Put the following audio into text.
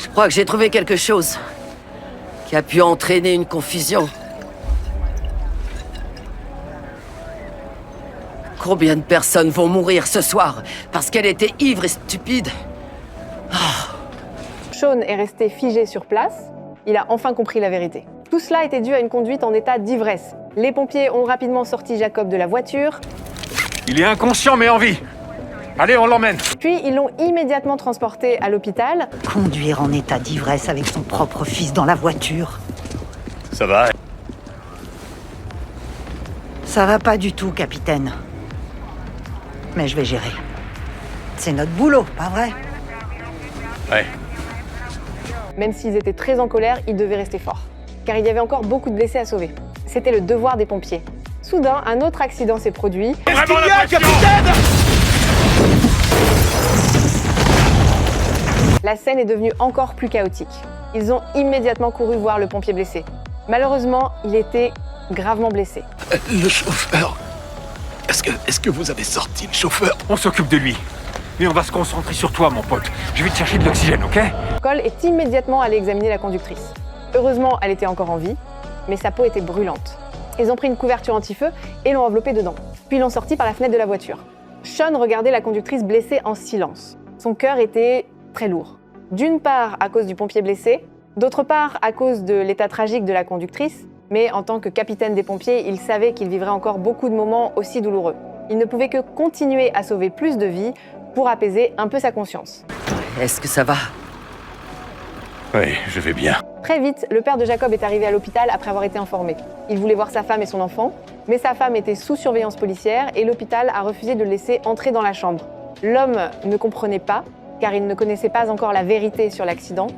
Je crois que j'ai trouvé quelque chose qui a pu entraîner une confusion. Combien de personnes vont mourir ce soir parce qu'elle était ivre et stupide? Sean est resté figé sur place. Il a enfin compris la vérité. Tout cela était dû à une conduite en état d'ivresse. Les pompiers ont rapidement sorti Jacob de la voiture, Il est inconscient mais en vie. Allez, on l'emmène. puis ils l'ont immédiatement transporté à l'hôpital. Conduire en état d'ivresse avec son propre fils dans la voiture. Ça va. Ça va pas du tout, capitaine. Mais je vais gérer. C'est notre boulot, pas vrai? Ouais. Même s'ils étaient très en colère, ils devaient rester forts. Car il y avait encore beaucoup de blessés à sauver. C'était le devoir des pompiers. Soudain, un autre accident s'est produit. Vraiment la pression. La scène est devenue encore plus chaotique. Ils ont immédiatement couru voir le pompier blessé. Malheureusement, il était gravement blessé. Le chauffeur. Est-ce que vous avez sorti le chauffeur? On s'occupe de lui. Mais on va se concentrer sur toi, mon pote. Je vais te chercher de l'oxygène, ok? Cole est immédiatement allé examiner la conductrice. Heureusement, elle était encore en vie, mais sa peau était brûlante. Ils ont pris une couverture anti-feu et l'ont enveloppée dedans. Puis l'ont sortie par la fenêtre de la voiture. Sean regardait la conductrice blessée en silence. Son cœur était très lourd. D'une part à cause du pompier blessé, d'autre part à cause de l'état tragique de la conductrice, mais en tant que capitaine des pompiers, il savait qu'il vivrait encore beaucoup de moments aussi douloureux. Il ne pouvait que continuer à sauver plus de vies pour apaiser un peu sa conscience. Est-ce que ça va? Oui, je vais bien. Très vite, le père de Jacob est arrivé à l'hôpital après avoir été informé. Il voulait voir sa femme et son enfant, mais sa femme était sous surveillance policière et l'hôpital a refusé de le laisser entrer dans la chambre. L'homme ne comprenait pas, car il ne connaissait pas encore la vérité sur l'accident,